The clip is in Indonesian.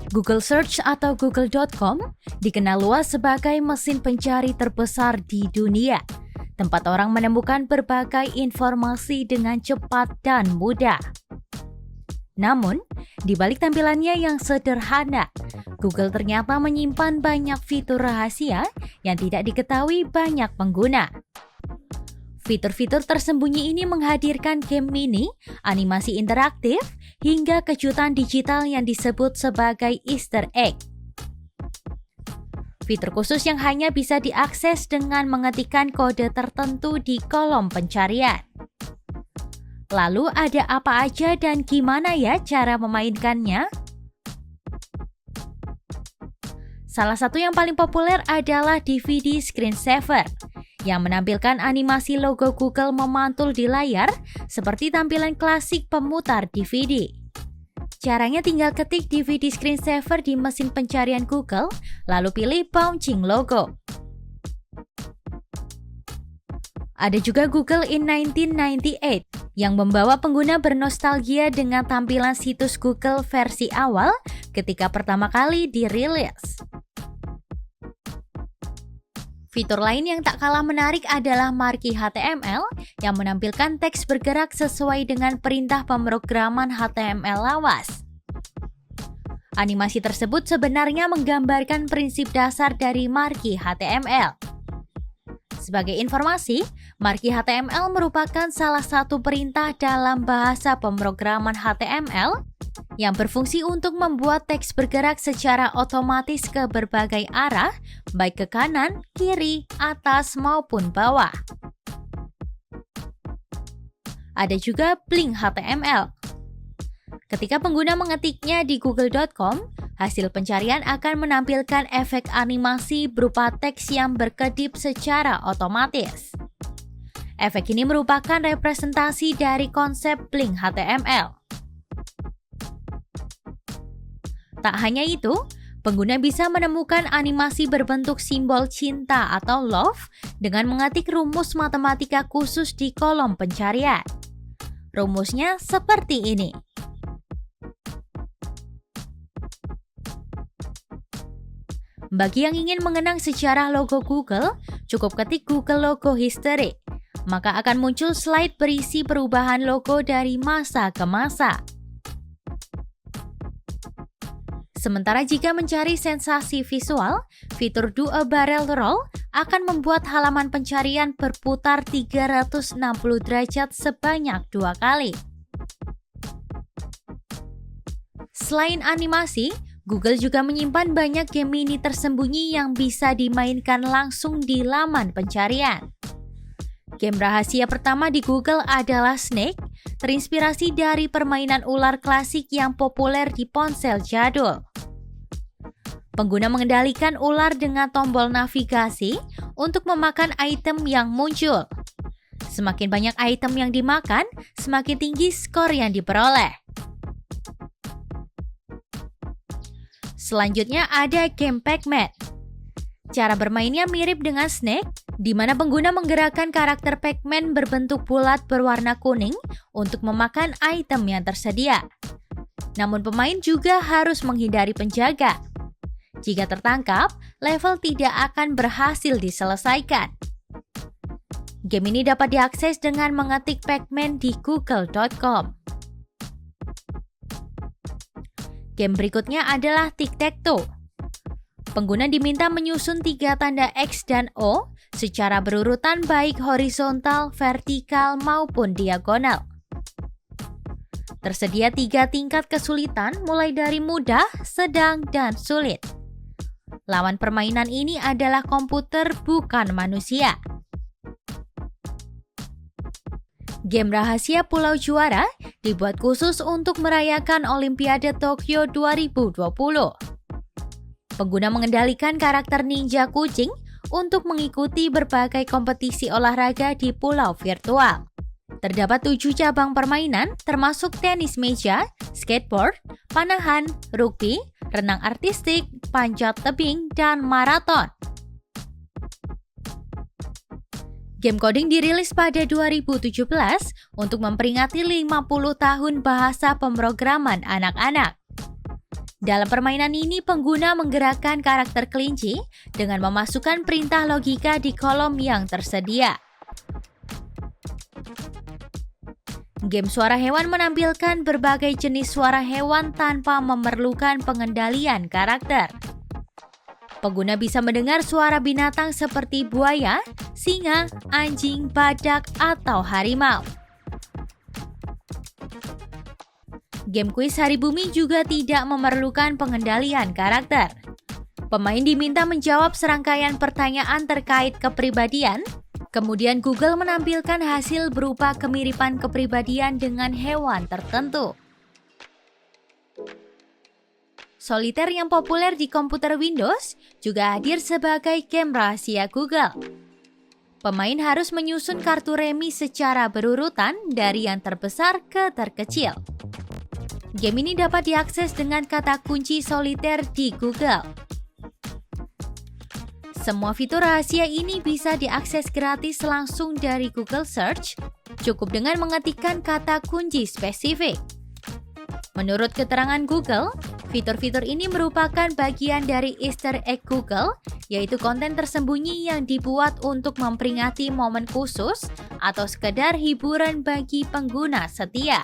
Google Search atau Google.com dikenal luas sebagai mesin pencari terbesar di dunia, tempat orang menemukan berbagai informasi dengan cepat dan mudah. Namun, di balik tampilannya yang sederhana, Google ternyata menyimpan banyak fitur rahasia yang tidak diketahui banyak pengguna. Fitur-fitur tersembunyi ini menghadirkan game mini, animasi interaktif, hingga kejutan digital yang disebut sebagai Easter egg. Fitur khusus yang hanya bisa diakses dengan mengetikkan kode tertentu di kolom pencarian. Lalu ada apa aja dan gimana ya cara memainkannya? Salah satu yang paling populer adalah DVD Screensaver, yang menampilkan animasi logo Google memantul di layar seperti tampilan klasik pemutar DVD. Caranya tinggal ketik DVD Screensaver di mesin pencarian Google, lalu pilih bouncing logo. Ada juga Google in 1998 yang membawa pengguna bernostalgia dengan tampilan situs Google versi awal ketika pertama kali dirilis. Fitur lain yang tak kalah menarik adalah marquee HTML yang menampilkan teks bergerak sesuai dengan perintah pemrograman HTML lawas. Animasi tersebut sebenarnya menggambarkan prinsip dasar dari marquee HTML. Sebagai informasi, marquee HTML merupakan salah satu perintah dalam bahasa pemrograman HTML yang berfungsi untuk membuat teks bergerak secara otomatis ke berbagai arah, baik ke kanan, kiri, atas, maupun bawah. Ada juga Blink HTML. Ketika pengguna mengetiknya di google.com, hasil pencarian akan menampilkan efek animasi berupa teks yang berkedip secara otomatis. Efek ini merupakan representasi dari konsep Blink HTML. Tak hanya itu, pengguna bisa menemukan animasi berbentuk simbol cinta atau love dengan mengetik rumus matematika khusus di kolom pencarian. Rumusnya seperti ini. Bagi yang ingin mengenang sejarah logo Google, cukup ketik Google Logo History, maka akan muncul slide berisi perubahan logo dari masa ke masa. Sementara jika mencari sensasi visual, fitur Do a Barrel Roll akan membuat halaman pencarian berputar 360 derajat sebanyak 2 kali. Selain animasi, Google juga menyimpan banyak game mini tersembunyi yang bisa dimainkan langsung di laman pencarian. Game rahasia pertama di Google adalah Snake, terinspirasi dari permainan ular klasik yang populer di ponsel jadul. Pengguna mengendalikan ular dengan tombol navigasi untuk memakan item yang muncul. Semakin banyak item yang dimakan, semakin tinggi skor yang diperoleh. Selanjutnya ada game Pac-Man. Cara bermainnya mirip dengan Snake, di mana pengguna menggerakkan karakter Pac-Man berbentuk bulat berwarna kuning untuk memakan item yang tersedia. Namun pemain juga harus menghindari penjaga. Jika tertangkap, level tidak akan berhasil diselesaikan. Game ini dapat diakses dengan mengetik Pac-Man di google.com. Game berikutnya adalah Tic-Tac-Toe. Pengguna diminta menyusun 3 tanda X dan O secara berurutan baik horizontal, vertikal, maupun diagonal. Tersedia 3 tingkat kesulitan mulai dari mudah, sedang, dan sulit. Lawan permainan ini adalah komputer, bukan manusia. Game rahasia Pulau Juara dibuat khusus untuk merayakan Olimpiade Tokyo 2020. Pengguna mengendalikan karakter ninja kucing untuk mengikuti berbagai kompetisi olahraga di pulau virtual. Terdapat 7 cabang permainan termasuk tenis meja, skateboard, panahan, rugby, renang artistik, panjat tebing, dan maraton. Game coding dirilis pada 2017 untuk memperingati 50 tahun bahasa pemrograman anak-anak. Dalam permainan ini, pengguna menggerakkan karakter kelinci dengan memasukkan perintah logika di kolom yang tersedia. Game suara hewan menampilkan berbagai jenis suara hewan tanpa memerlukan pengendalian karakter. Pengguna bisa mendengar suara binatang seperti buaya, singa, anjing, badak, atau harimau. Game kuis Hari Bumi juga tidak memerlukan pengendalian karakter. Pemain diminta menjawab serangkaian pertanyaan terkait kepribadian. Kemudian Google menampilkan hasil berupa kemiripan kepribadian dengan hewan tertentu. Solitaire yang populer di komputer Windows juga hadir sebagai game rahasia Google. Pemain harus menyusun kartu remi secara berurutan dari yang terbesar ke terkecil. Game ini dapat diakses dengan kata kunci solitaire di Google. Semua fitur rahasia ini bisa diakses gratis langsung dari Google Search, cukup dengan mengetikkan kata kunci spesifik. Menurut keterangan Google, fitur-fitur ini merupakan bagian dari Easter egg Google, yaitu konten tersembunyi yang dibuat untuk memperingati momen khusus atau sekedar hiburan bagi pengguna setia.